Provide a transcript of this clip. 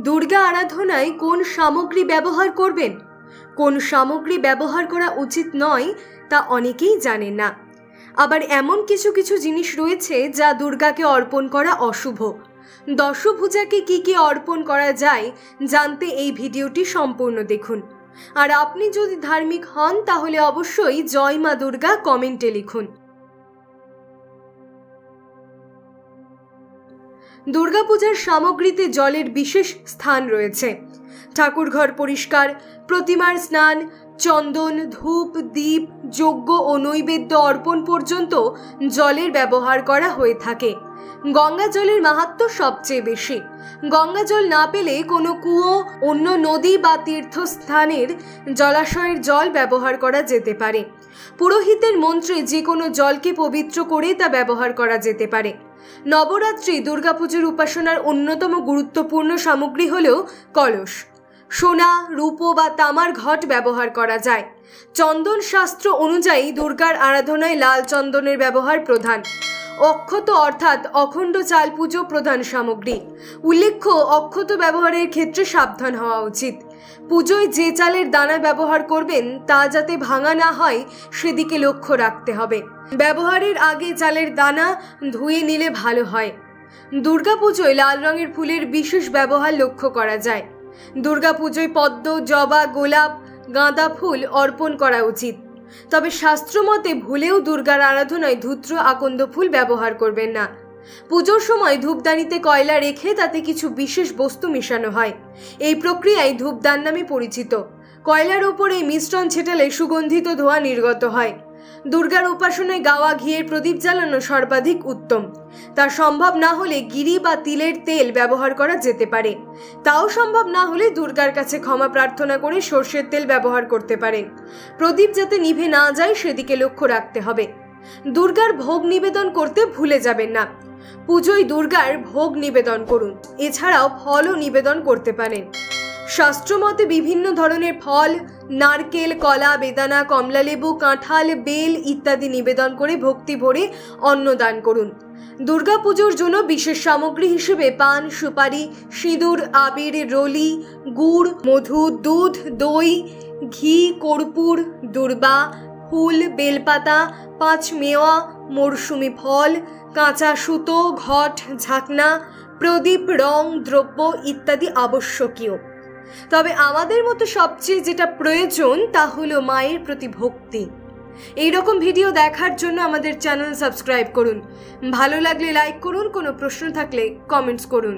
দুর্গা আরাধনায় কোন সামগ্রী ব্যবহার করবেন, কোন সামগ্রী ব্যবহার করা উচিত নয় তা অনেকেই জানেন না। আবার এমন কিছু কিছু জিনিস রয়েছে যা দুর্গাকে অর্পণ করা অশুভ। দশভুজাকে কি কি অর্পণ করা যায় জানতে এই ভিডিওটি সম্পূর্ণ দেখুন। আর আপনি যদি ধার্মিক হন তাহলে অবশ্যই জয় মা দুর্গা কমেন্টে লিখুন। দুর্গাপূজার সামগ্রীতে জলের বিশেষ স্থান রয়েছে। ঠাকুরঘর পরিষ্কার, প্রতিমার স্নান, চন্দন, ধূপ, দীপ, যজ্ঞ ও নৈবেদ্য অর্পণ পর্যন্ত জলের ব্যবহার করা হয়ে থাকে। গঙ্গা জলের মাহাত্ম্য সবচেয়ে বেশি। গঙ্গা জল না পেলে কোনো কুয়ো, অন্য নদী বা তীর্থস্থানের জলাশয়ের জল ব্যবহার করা যেতে পারে। পুরোহিতের মন্ত্রে যে কোনো জলকে পবিত্র করে তা ব্যবহার করা যেতে পারে। নবরাত্রি দুর্গাপুজোর উপাসনার অন্যতম গুরুত্বপূর্ণ সামগ্রী হল কলস। সোনা, রূপো বা তামার ঘট ব্যবহার করা যায়। চন্দন শাস্ত্র অনুযায়ী দুর্গার আরাধনায় লাল চন্দনের ব্যবহার প্রধান। অক্ষত অর্থাৎ অখণ্ড চাল পুজো প্রধান সামগ্রী। উল্লেখ্য, অক্ষত ব্যবহারের ক্ষেত্রে সাবধান হওয়া উচিত। পুজোয় যে চালের দানা ব্যবহার করবেন তা যাতে ভাঙা না হয় সেদিকে লক্ষ্য রাখতে হবে। ব্যবহারের আগে চালের দানা ধুয়ে নিলে ভালো হয়। দুর্গাপুজোয় লাল রঙের ফুলের বিশেষ ব্যবহার লক্ষ্য করা যায়। দুর্গাপুজোয় পদ্ম, জবা, গোলাপ, গাঁদা ফুল অর্পণ করা উচিত। তবে শাস্ত্রমতে ভুলেও দুর্গার আরাধনায় ধূত্র, আকন্দ ফুল ব্যবহার করবেন না। পুজোর সময় ধূপদানিতে কয়লা রেখে তাতে কিছু বিশেষ বস্তু মেশানো হয়। এই প্রক্রিয়ায় ধূপদান নামে পরিচিত। কয়লার ওপর এই মিশ্রণ ছেটালে সুগন্ধিত ধোঁয়া নির্গত হয়। দুর্গার উপাসনায় গাওয়া ঘিয়ের প্রদীপ জ্বালানো সর্বাধিক উত্তম। তা সম্ভব না হলে গিরি বা তিলের তেল ব্যবহার করা যেতে পারে। তাও সম্ভব না হলে দুর্গার কাছে ক্ষমা প্রার্থনা করে সর্ষের তেল ব্যবহার করতে পারেন। প্রদীপ যাতে নিভে না যায় সেদিকে লক্ষ্য রাখতে হবে। দুর্গার ভোগ নিবেদন করতে ভুলে যাবেন না। পুজোয় দুর্গার ভোগ নিবেদন করুন। এছাড়াও ফলও নিবেদন করতে পারেন। শাস্ত্রমতে বিভিন্ন ধরনের ফল, নারকেল, কলা, বেদানা, কমলালেবু, কাঁঠাল, বেল ইত্যাদি নিবেদন করে ভক্তি ভরে অন্নদান করুন। দুর্গাপুজোর জন্য বিশেষ সামগ্রী হিসেবে পান, সুপারি, সিঁদুর, আবির, রলি, গুড়, মধু, দুধ, দই, ঘি, কর্পূর, দূর্বা, ফুল, বেলপাতা, 5 মেওয়া, মরশুমি ফল, কাঁচা সুতো, ঘট, ঝাঁকনা, প্রদীপ, রং, দ্রব্য ইত্যাদি আবশ্যকীয়। তবে আমাদের মতো সবচেয়ে যেটা প্রয়োজন তা হলো মায়ের প্রতি ভক্তি। এই রকম ভিডিও দেখার জন্য আমাদের চ্যানেল সাবস্ক্রাইব করুন। ভালো লাগলে লাইক করুন, কোনো প্রশ্ন থাকলে কমেন্টস করুন।